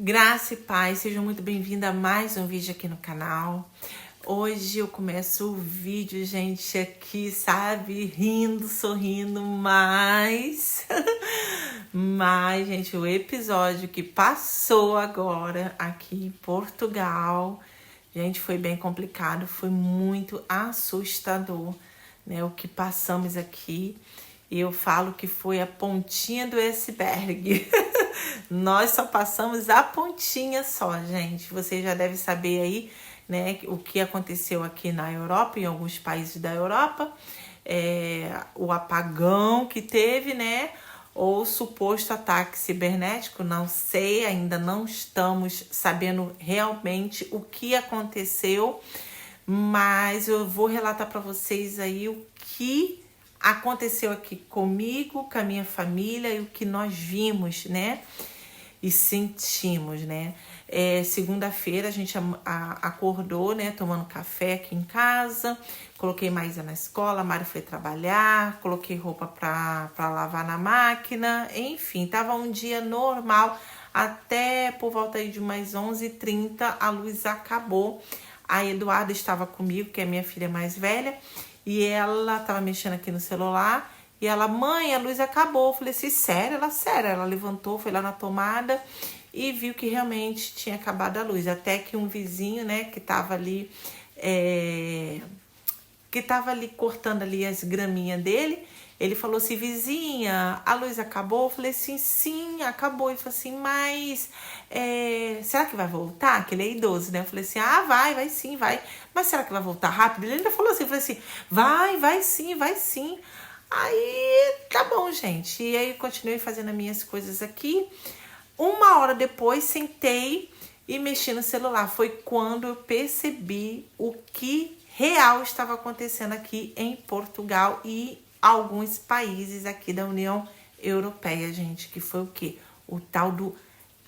Graça e paz, sejam muito bem-vindos a mais um vídeo aqui no canal. Hoje eu começo o vídeo, gente, aqui, sabe, rindo, sorrindo, mas, gente, o episódio que passou agora aqui em Portugal, gente, foi bem complicado, foi muito assustador, né, o que passamos aqui. E eu falo que foi a pontinha do iceberg. Nós só passamos a pontinha só, gente. Você já deve saber aí, né, o que aconteceu aqui na Europa, em alguns países da Europa. O apagão que teve, né? Ou suposto ataque cibernético, não sei, ainda não estamos sabendo realmente o que aconteceu. Mas eu vou relatar para vocês aí o que aconteceu aqui comigo, com a minha família e o que nós vimos, né? E sentimos, né? Segunda-feira a gente acordou, né? Tomando café aqui em casa. Coloquei Maísa na escola, a Mari foi trabalhar. Coloquei roupa para lavar na máquina. Enfim, tava um dia normal. Até por volta aí de umas 11h30 a luz acabou. A Eduarda estava comigo, que é minha filha mais velha. E ela tava mexendo aqui no celular. E ela, mãe, a luz acabou. Eu falei assim, sério? Ela, sério. Ela levantou, foi lá na tomada e viu que realmente tinha acabado a luz. Até que um vizinho, né, que tava ali cortando ali as graminhas dele, ele falou assim, vizinha, a luz acabou? Eu falei assim, sim, acabou. Ele falou assim, mas será que vai voltar? Que ele é idoso, né? Eu falei assim, vai sim, vai. Mas será que vai voltar rápido? Ele ainda falou assim, eu falei assim, vai sim. Aí, tá bom, gente. E aí, eu continuei fazendo as minhas coisas aqui. 1 hora depois, sentei e mexi no celular. Foi quando eu percebi o que real estava acontecendo aqui em Portugal e alguns países aqui da União Europeia, gente. Que foi o quê? O tal do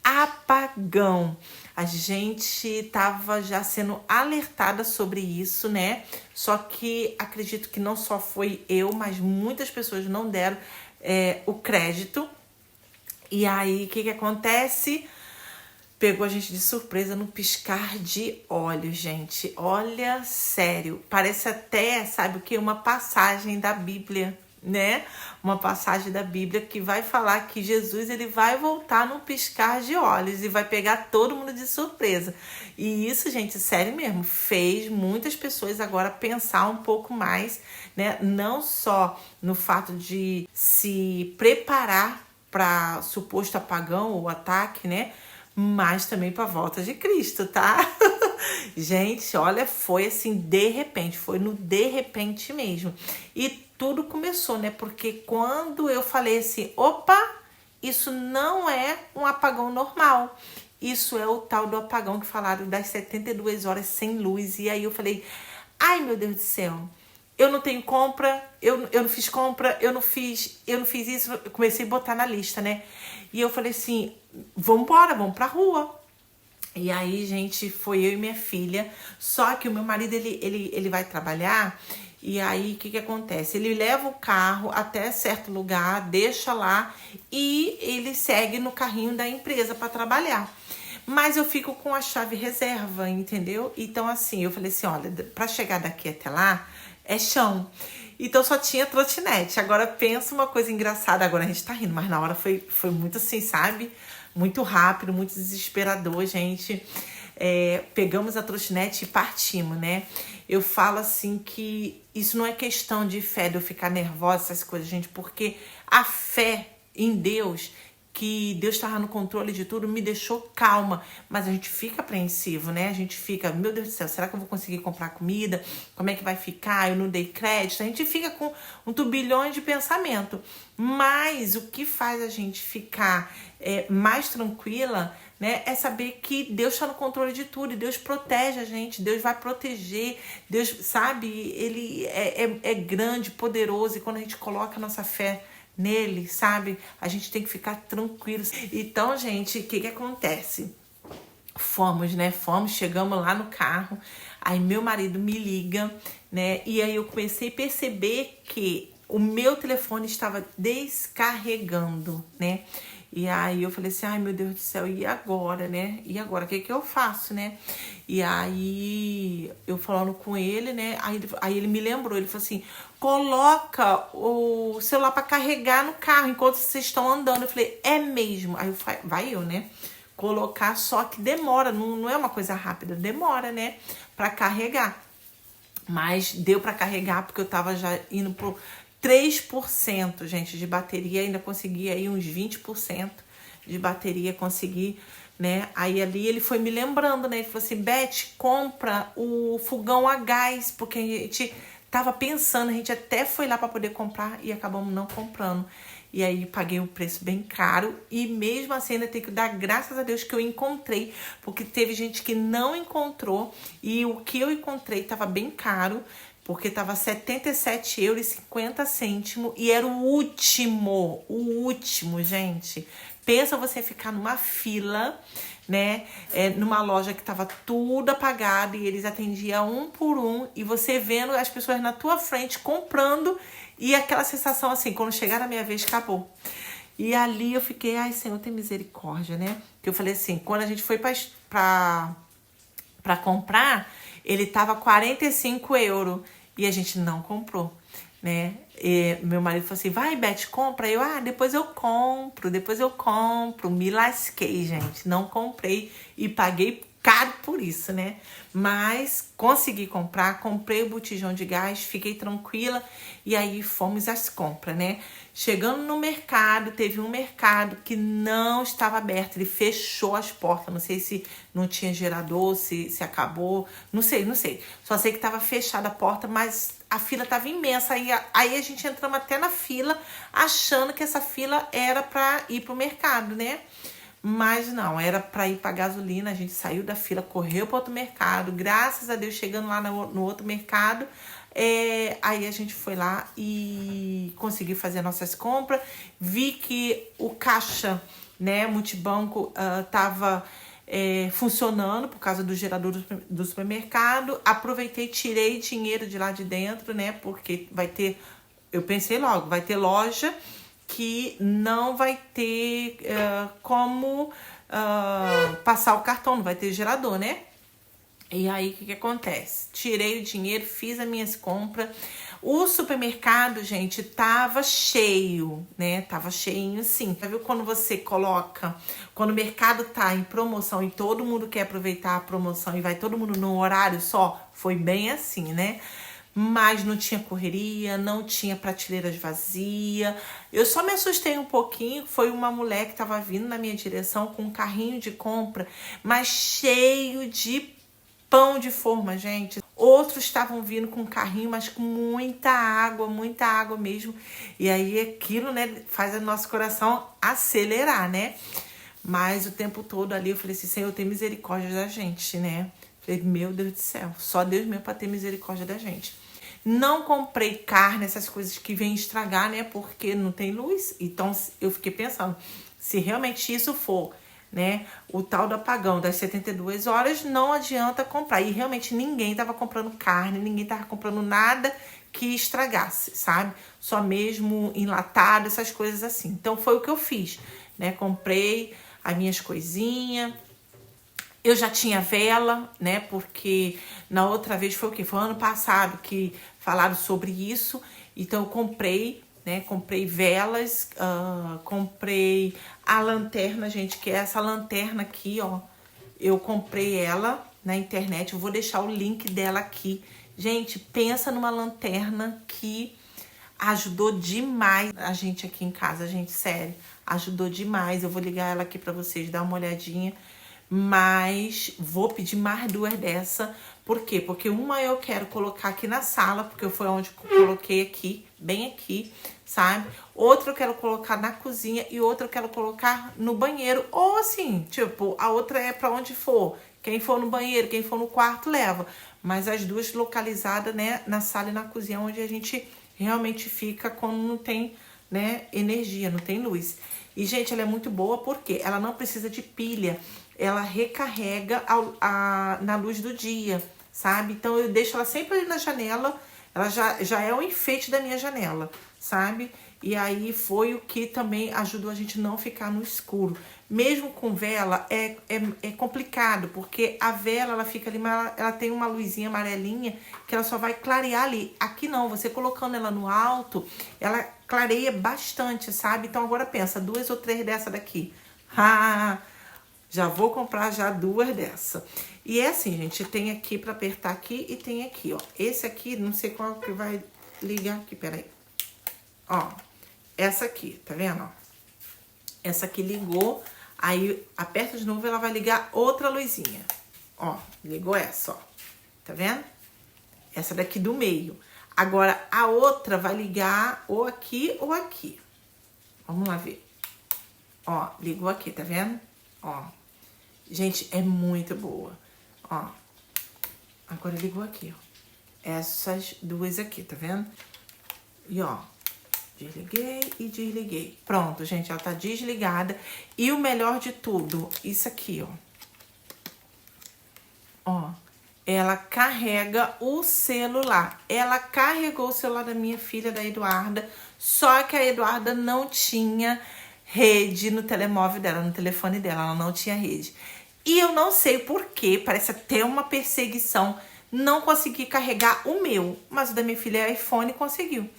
apagão. A gente estava já sendo alertada sobre isso, né? Só que acredito que não só foi eu, mas muitas pessoas não deram o crédito. E aí, o que acontece? Pegou a gente de surpresa no piscar de olhos, gente. Olha, sério, parece até, sabe o que? Uma passagem da Bíblia, né? Uma passagem da Bíblia que vai falar que Jesus, ele vai voltar num piscar de olhos e vai pegar todo mundo de surpresa. E isso, gente, sério mesmo, fez muitas pessoas agora pensar um pouco mais, né? Não só no fato de se preparar para suposto apagão ou ataque, né? Mas também para a volta de Cristo, tá? Gente, olha, foi assim, de repente, foi no de repente mesmo. E tudo começou, né? Porque quando eu falei assim, opa, isso não é um apagão normal. Isso é o tal do apagão que falaram das 72 horas sem luz. E aí eu falei, ai meu Deus do céu, eu não tenho compra, eu não fiz compra, eu não fiz isso. Eu comecei a botar na lista, né? E eu falei assim, vamos pra rua. E aí, gente, foi eu e minha filha. Só que o meu marido, ele vai trabalhar. E aí, o que acontece? Ele leva o carro até certo lugar, deixa lá e ele segue no carrinho da empresa para trabalhar. Mas eu fico com a chave reserva, entendeu? Então, assim, eu falei assim, olha, para chegar daqui até lá, é chão. Então, só tinha trotinete. Agora, pensa uma coisa engraçada. Agora a gente tá rindo, mas na hora foi muito assim, sabe? Muito rápido, muito desesperador, gente. Pegamos a trotinete e partimos, né? Eu falo assim que isso não é questão de fé, de eu ficar nervosa, essas coisas, gente, porque a fé em Deus, que Deus estava no controle de tudo, me deixou calma. Mas a gente fica apreensivo, né? A gente fica, meu Deus do céu, será que eu vou conseguir comprar comida? Como é que vai ficar? Eu não dei crédito. A gente fica com um turbilhão de pensamento. Mas o que faz a gente ficar mais tranquila, né, é saber que Deus está no controle de tudo e Deus protege a gente, Deus vai proteger, Deus, sabe, Ele é grande, poderoso, e quando a gente coloca a nossa fé nele, sabe, a gente tem que ficar tranquilo. Então, gente, o que acontece? Fomos, chegamos lá no carro, aí meu marido me liga, né, e aí eu comecei a perceber que o meu telefone estava descarregando, né, E aí eu falei assim, ai meu Deus do céu, e agora, né? E agora, o que que eu faço, né? E aí eu falando com ele, né? Aí ele me lembrou, ele falou assim, coloca o celular para carregar no carro enquanto vocês estão andando. Eu falei, é mesmo? Aí vai eu, né? Colocar, só que demora, não é uma coisa rápida, demora, né? Para carregar. Mas deu para carregar porque eu tava já indo pro 3%, gente, de bateria, ainda consegui aí uns 20% de bateria, consegui, né? Aí ali ele foi me lembrando, né? Ele falou assim, Beth, compra o fogão a gás, porque a gente tava pensando, a gente até foi lá para poder comprar e acabamos não comprando. E aí paguei um preço bem caro e mesmo assim ainda tenho que dar graças a Deus que eu encontrei, porque teve gente que não encontrou e o que eu encontrei estava bem caro, porque estava R$ 77,50 e era o último, gente. Pensa você ficar numa fila, né, numa loja que estava tudo apagado e eles atendiam um por um e você vendo as pessoas na tua frente comprando e aquela sensação assim, quando chegar na minha vez, acabou. E ali eu fiquei, ai Senhor, tem misericórdia, né? Que eu falei assim, quando a gente foi pra comprar, ele tava 45 € e a gente não comprou, né? E meu marido falou assim, vai Beth, compra. Eu, depois eu compro. Me lasquei, gente. Não comprei e paguei caro por isso, né? Mas consegui comprar, comprei o botijão de gás, fiquei tranquila e aí fomos às compras, né? Chegando no mercado, teve um mercado que não estava aberto, ele fechou as portas, não sei se não tinha gerador, se acabou, não sei. Só sei que estava fechada a porta, mas a fila estava imensa, aí a gente entramos até na fila, achando que essa fila era para ir pro mercado, né? Mas não, era para ir para gasolina, a gente saiu da fila, correu para outro mercado, graças a Deus, chegando lá no outro mercado, aí a gente foi lá e conseguiu fazer nossas compras, vi que o caixa, né, multibanco, tava funcionando por causa do gerador do supermercado, aproveitei, tirei dinheiro de lá de dentro, né, porque eu pensei logo, vai ter loja que não vai ter como passar o cartão, não vai ter gerador, né? E aí, o que acontece? Tirei o dinheiro, fiz as minhas compras. O supermercado, gente, tava cheio, né? Tava cheinho, sim. Já viu quando você coloca... Quando o mercado tá em promoção e todo mundo quer aproveitar a promoção e vai todo mundo num horário só? Foi bem assim, né? Mas não tinha correria, não tinha prateleiras vazias. Eu só me assustei um pouquinho, foi uma mulher que estava vindo na minha direção com um carrinho de compra, mas cheio de pão de forma, gente. Outros estavam vindo com um carrinho, mas com muita água mesmo. E aí aquilo, né, faz o nosso coração acelerar, né? Mas o tempo todo ali eu falei assim, Senhor, tem misericórdia da gente, né? Falei, meu Deus do céu, só Deus mesmo para ter misericórdia da gente. Não comprei carne, essas coisas que vêm estragar, né? Porque não tem luz. Então, eu fiquei pensando, se realmente isso for, né, o tal do apagão das 72 horas, não adianta comprar. E realmente ninguém estava comprando carne, ninguém estava comprando nada que estragasse, sabe? Só mesmo enlatado, essas coisas assim. Então, foi o que eu fiz, né? Comprei as minhas coisinhas. Eu já tinha vela, né? Porque na outra vez foi o quê? Foi ano passado que falaram sobre isso. Então eu comprei, né? Comprei velas, comprei a lanterna, gente, que é essa lanterna aqui, ó. Eu comprei ela na internet. Eu vou deixar o link dela aqui. Gente, pensa numa lanterna que ajudou demais a gente aqui em casa, gente, sério. Ajudou demais. Eu vou ligar ela aqui pra vocês, dar uma olhadinha. Mas vou pedir mais 2 dessa. Por quê? Porque uma eu quero colocar aqui na sala, porque foi onde eu coloquei aqui, bem aqui, sabe? Outra eu quero colocar na cozinha e outra eu quero colocar no banheiro. Ou assim, tipo, a outra é pra onde for. Quem for no banheiro, quem for no quarto, leva. Mas as duas localizadas, né, na sala e na cozinha, onde a gente realmente fica quando não tem, né, energia, não tem luz. E, gente, ela é muito boa porque ela não precisa de pilha. Ela recarrega na luz do dia, sabe? Então, eu deixo ela sempre ali na janela. Ela já é o enfeite da minha janela, sabe? E aí foi o que também ajudou a gente não ficar no escuro. Mesmo com vela é complicado, porque a vela ela fica ali, mas ela tem uma luzinha amarelinha que ela só vai clarear ali. Aqui não, você colocando ela no alto, ela clareia bastante, sabe? Então agora pensa, 2 ou 3 dessa daqui. Já vou comprar já 2 dessa. E é assim, gente, tem aqui pra apertar aqui e tem aqui, ó. Esse aqui, não sei qual que vai ligar aqui, peraí. Ó, essa aqui, tá vendo, ó? Essa aqui ligou, aí aperta de novo, ela vai ligar outra luzinha. Ó, ligou essa, ó. Tá vendo? Essa daqui do meio. Agora, a outra vai ligar ou aqui ou aqui. Vamos lá ver. Ó, ligou aqui, tá vendo? Ó. Gente, é muito boa. Ó. Agora ligou aqui, ó. Essas 2 aqui, tá vendo? E ó. Desliguei e desliguei. Pronto, gente, ela tá desligada. E o melhor de tudo, isso aqui, ó. Ó, ela carrega o celular. Ela carregou o celular da minha filha, da Eduarda, só que a Eduarda não tinha rede no telemóvel dela, no telefone dela, ela não tinha rede. E eu não sei porquê, parece até uma perseguição, não consegui carregar o meu, mas o da minha filha é iPhone e conseguiu.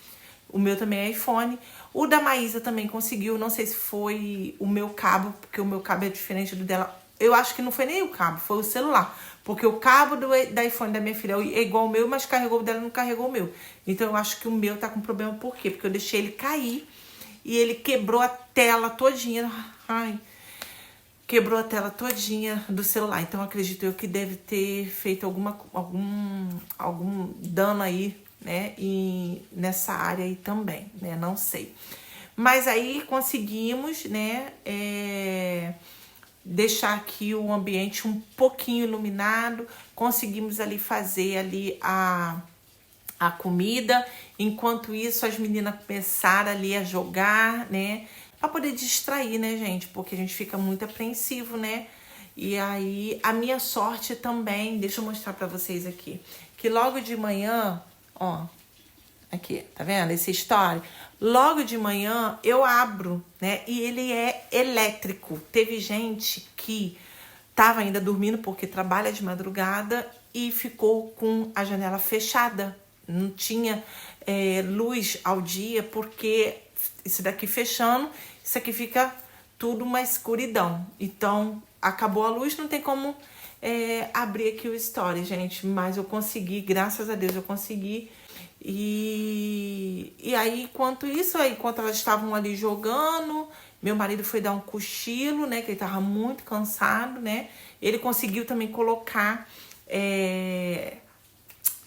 O meu também é iPhone. O da Maísa também conseguiu. Não sei se foi o meu cabo, porque o meu cabo é diferente do dela. Eu acho que não foi nem o cabo, foi o celular. Porque o cabo da iPhone da minha filha é igual ao meu, mas carregou o dela e não carregou o meu. Então eu acho que o meu tá com problema. Por quê? Porque eu deixei ele cair e ele quebrou a tela todinha. Ai, quebrou a tela todinha do celular. Então acredito eu que deve ter feito algum dano aí, né, e nessa área aí também, né, não sei. Mas aí conseguimos, né, deixar aqui o ambiente um pouquinho iluminado, conseguimos ali fazer ali a comida, enquanto isso as meninas começaram ali a jogar, né, pra poder distrair, né, gente, porque a gente fica muito apreensivo, né. E aí a minha sorte também, deixa eu mostrar pra vocês aqui, que logo de manhã, ó, aqui, tá vendo esse story? Logo de manhã eu abro, né? E ele é elétrico. Teve gente que tava ainda dormindo porque trabalha de madrugada e ficou com a janela fechada. Não tinha luz ao dia porque isso daqui fechando, isso aqui fica tudo uma escuridão. Então, acabou a luz, não tem como abrir aqui o story, gente. Mas eu consegui, graças a Deus eu consegui. E aí, enquanto elas estavam ali jogando, meu marido foi dar um cochilo, né? Que ele tava muito cansado, né? Ele conseguiu também colocar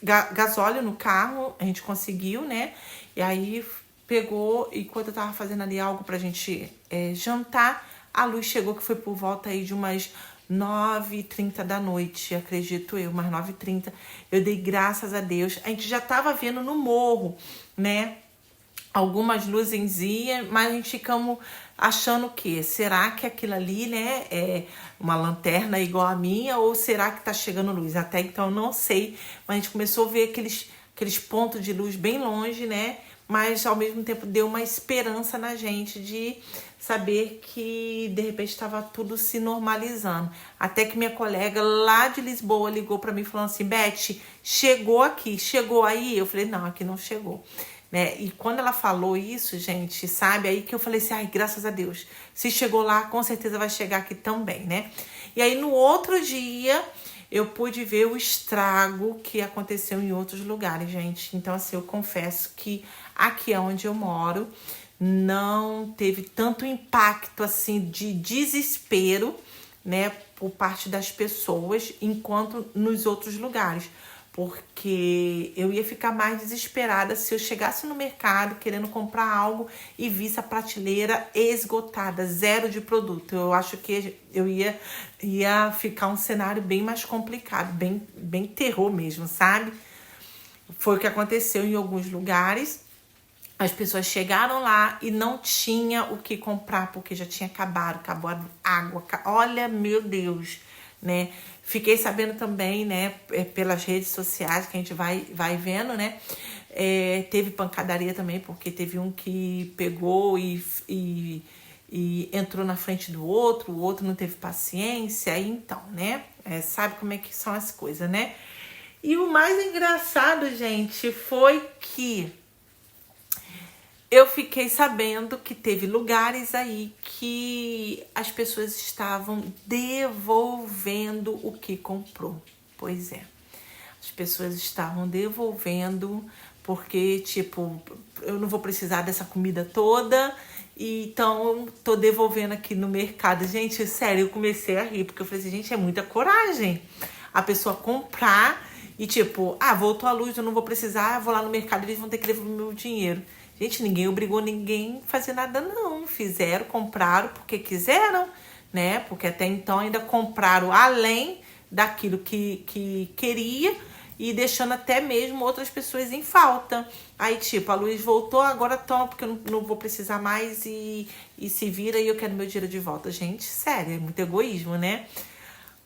gasóleo no carro, a gente conseguiu, né? E aí pegou, enquanto eu tava fazendo ali algo pra gente jantar, a luz chegou, que foi por volta aí de umas 9h30 da noite, acredito eu, umas 9h30. Eu dei graças a Deus. A gente já tava vendo no morro, né, algumas luzinhas, mas a gente ficamos achando o quê? Será que aquilo ali, né, é uma lanterna igual a minha, ou será que tá chegando luz? Até então eu não sei, mas a gente começou a ver aqueles pontos de luz bem longe, né, mas ao mesmo tempo deu uma esperança na gente de saber que de repente estava tudo se normalizando. Até que minha colega lá de Lisboa ligou para mim falando assim: Beth, chegou aqui, chegou aí? Eu falei: não, aqui não chegou, né? E quando ela falou isso, gente, sabe, aí que eu falei assim: ai, graças a Deus, se chegou lá, com certeza vai chegar aqui também, né? E aí no outro dia eu pude ver o estrago que aconteceu em outros lugares, gente. Então assim, eu confesso que aqui onde eu moro não teve tanto impacto assim de desespero, né, por parte das pessoas, enquanto nos outros lugares, porque eu ia ficar mais desesperada se eu chegasse no mercado querendo comprar algo e visse a prateleira esgotada, zero de produto. Eu acho que eu ia ficar um cenário bem mais complicado, bem terror mesmo, sabe? Foi o que aconteceu em alguns lugares. As pessoas chegaram lá e não tinha o que comprar, porque já tinha acabou a água. Olha, meu Deus, né? Fiquei sabendo também, né, pelas redes sociais, que a gente vai vendo, né, Teve pancadaria também, porque teve um que pegou e entrou na frente do outro, o outro não teve paciência, então, né? Sabe como é que são as coisas, né? E o mais engraçado, gente, foi que eu fiquei sabendo que teve lugares aí que as pessoas estavam devolvendo o que comprou. Pois é. As pessoas estavam devolvendo porque, tipo, eu não vou precisar dessa comida toda, então tô devolvendo aqui no mercado. Gente, sério, eu comecei a rir, porque eu falei assim, gente, é muita coragem a pessoa comprar e tipo, voltou a luz, eu não vou precisar, vou lá no mercado, eles vão ter que devolver o meu dinheiro. Gente, ninguém obrigou ninguém a fazer nada, não. Fizeram, compraram porque quiseram, né? Porque até então ainda compraram além daquilo que queria e deixando até mesmo outras pessoas em falta. Aí, tipo, a luz voltou, agora toma, porque eu não vou precisar mais e se vira e eu quero meu dinheiro de volta. Gente, sério, é muito egoísmo, né?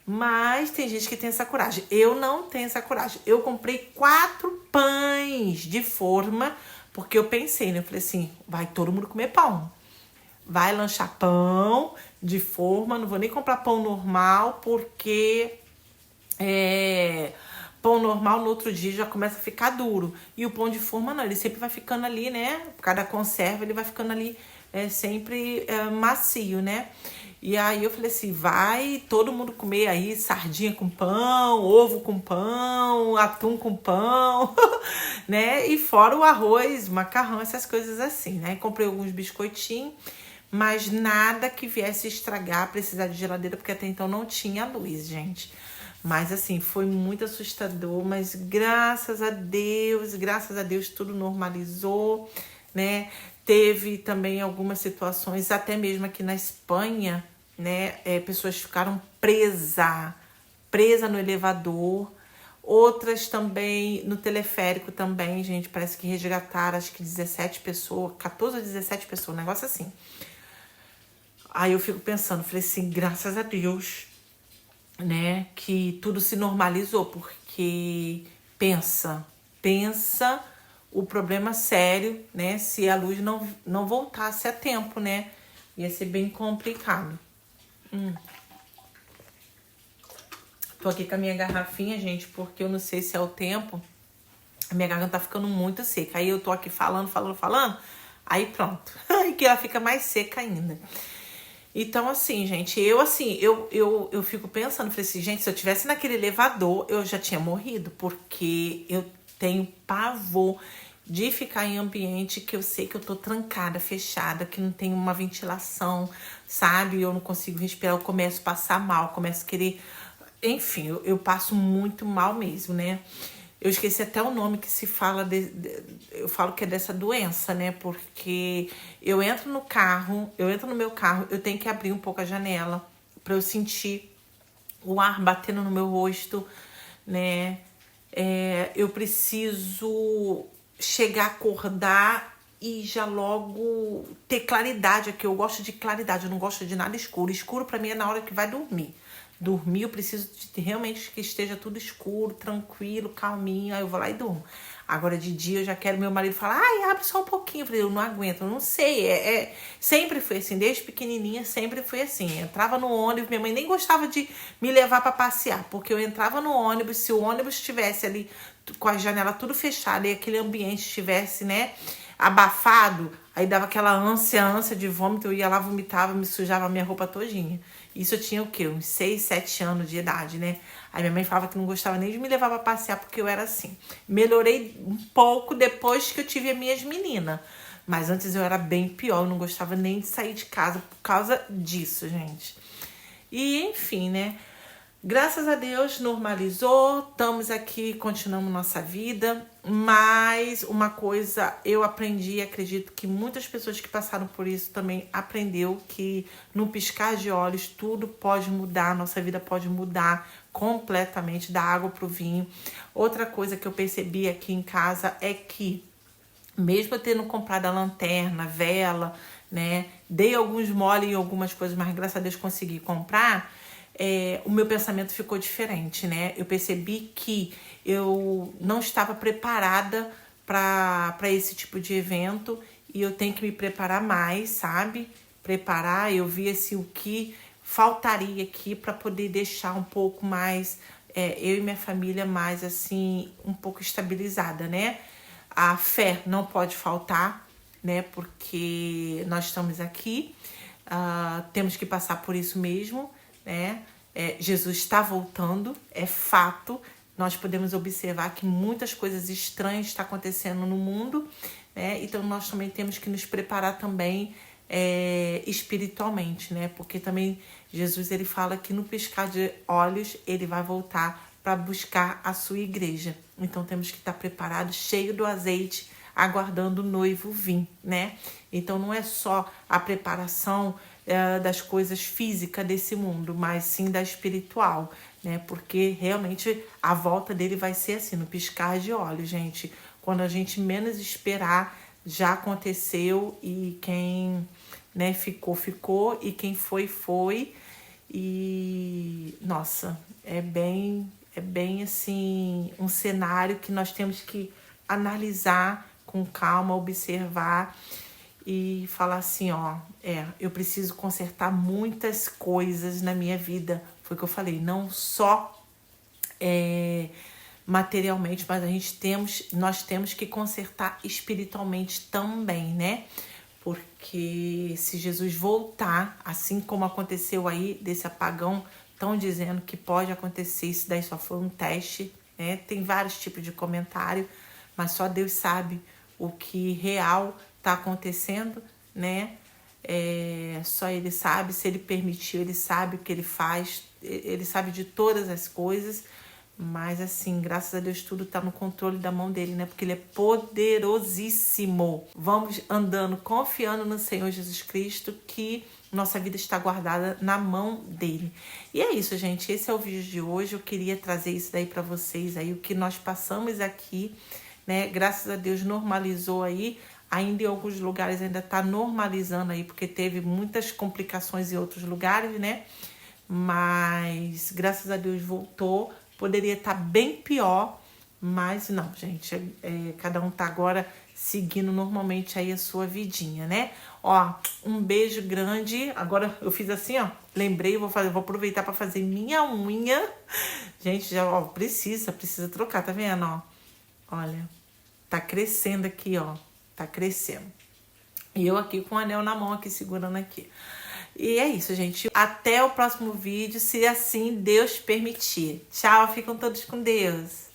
Mas tem gente que tem essa coragem. Eu não tenho essa coragem. Eu comprei 4 pães de forma, porque eu pensei, né? Eu falei assim, vai todo mundo comer pão. Vai lanchar pão de forma, não vou nem comprar pão normal, porque pão normal no outro dia já começa a ficar duro. E o pão de forma não, ele sempre vai ficando ali, né? Por causa da conserva, ele vai ficando ali sempre macio, né? E aí eu falei assim, vai todo mundo comer aí sardinha com pão, ovo com pão, atum com pão, né? E fora o arroz, macarrão, essas coisas assim, né? Comprei alguns biscoitinhos, mas nada que viesse estragar, precisar de geladeira, porque até então não tinha luz, gente. Mas assim, foi muito assustador, mas graças a Deus, tudo normalizou, né? Teve também algumas situações, até mesmo aqui na Espanha, né? Pessoas ficaram presa no elevador. Outras também no teleférico também, gente. Parece que resgataram, acho que 17 pessoas, 14 ou 17 pessoas, um negócio assim. Aí eu fico pensando, falei assim, graças a Deus, né? Que tudo se normalizou, porque pensa o problema sério, né? Se a luz não voltasse a tempo, né? Ia ser bem complicado. Tô aqui com a minha garrafinha, gente, porque eu não sei se é o tempo. A minha garganta tá ficando muito seca. Aí eu tô aqui falando. Aí pronto. Aí que ela fica mais seca ainda. Então, assim, gente, eu fico pensando, falei assim, gente, se eu tivesse naquele elevador, eu já tinha morrido, porque eu tenho pavor de ficar em ambiente que eu sei que eu tô trancada, fechada, que não tem uma ventilação, sabe? Eu não consigo respirar, eu começo a passar mal, começo a querer... Enfim, eu passo muito mal mesmo, né? Eu esqueci até o nome que se fala, eu falo que é dessa doença, né? Porque eu entro no meu carro, eu tenho que abrir um pouco a janela pra eu sentir o ar batendo no meu rosto, né? Eu preciso chegar a acordar e já logo ter claridade aqui. Eu gosto de claridade, eu não gosto de nada escuro. Escuro pra mim é na hora que vai dormir. Dormir, eu preciso de realmente que esteja tudo escuro, tranquilo, calminho. Aí eu vou lá e durmo. Agora de dia eu já quero, meu marido falar, abre só um pouquinho. Eu falei, eu não aguento, eu não sei. Sempre foi assim, desde pequenininha sempre foi assim. Eu entrava no ônibus, minha mãe nem gostava de me levar para passear, porque eu entrava no ônibus, se o ônibus estivesse ali com a janela tudo fechada e aquele ambiente estivesse, né, abafado, aí dava aquela ânsia de vômito, eu ia lá, vomitava, me sujava a minha roupa todinha. Isso eu tinha o quê? Uns 6, 7 anos de idade, né? Aí minha mãe falava que não gostava nem de me levar pra passear porque eu era assim. Melhorei um pouco depois que eu tive as minhas meninas. Mas antes eu era bem pior, eu não gostava nem de sair de casa por causa disso, gente. E enfim, né? Graças a Deus normalizou, estamos aqui, continuamos nossa vida, mas uma coisa eu aprendi, acredito que muitas pessoas que passaram por isso também aprendeu que no piscar de olhos tudo pode mudar, nossa vida pode mudar completamente, da água pro vinho. Outra coisa que eu percebi aqui em casa é que mesmo eu tendo comprado a lanterna, vela, né, dei alguns mole em algumas coisas, mas graças a Deus consegui comprar. O meu pensamento ficou diferente, né? Eu percebi que eu não estava preparada para esse tipo de evento e eu tenho que me preparar mais, sabe? Eu vi assim o que faltaria aqui para poder deixar um pouco mais eu e minha família mais assim um pouco estabilizada, né? A fé não pode faltar, né? Porque nós estamos aqui, temos que passar por isso mesmo, né? Jesus está voltando, é fato. Nós podemos observar que muitas coisas estranhas estão acontecendo no mundo, né? Então nós também temos que nos preparar também espiritualmente, né? Porque também Jesus ele fala que no piscar de olhos ele vai voltar para buscar a sua igreja. Então temos que estar preparados, cheio do azeite, aguardando o noivo vir, né? Então não é só a preparação das coisas físicas desse mundo, mas sim da espiritual, né? Porque realmente a volta dele vai ser assim, no piscar de olhos, gente. Quando a gente menos esperar, já aconteceu e quem, né, ficou e quem foi. E nossa, é bem assim um cenário que nós temos que analisar com calma, observar e falar assim, ó, eu preciso consertar muitas coisas na minha vida. Foi o que eu falei, não só materialmente, mas nós temos que consertar espiritualmente também, né? Porque se Jesus voltar, assim como aconteceu aí desse apagão, estão dizendo que pode acontecer, isso daí só foi um teste, né? Tem vários tipos de comentário, mas só Deus sabe o que real está acontecendo, né? Só Ele sabe, se Ele permitiu, Ele sabe o que Ele faz, Ele sabe de todas as coisas, mas assim, graças a Deus tudo está no controle da mão dele, né? Porque ele é poderosíssimo. Vamos andando, confiando no Senhor Jesus Cristo, que nossa vida está guardada na mão dele. E é isso, gente. Esse é o vídeo de hoje. Eu queria trazer isso daí para vocês aí, o que nós passamos aqui, né? Graças a Deus normalizou aí. Ainda em alguns lugares ainda está normalizando aí, porque teve muitas complicações em outros lugares, né? Mas graças a Deus voltou. Poderia estar bem pior, mas não, gente. Cada um tá agora seguindo normalmente aí a sua vidinha, né? Ó, um beijo grande. Agora eu fiz assim, ó. Lembrei, vou aproveitar para fazer minha unha. Gente, já, ó, precisa trocar, tá vendo, ó? Olha, tá crescendo aqui, ó. Tá crescendo. E eu aqui com o anel na mão, aqui segurando aqui. E é isso, gente. Até o próximo vídeo, se assim Deus permitir. Tchau, ficam todos com Deus.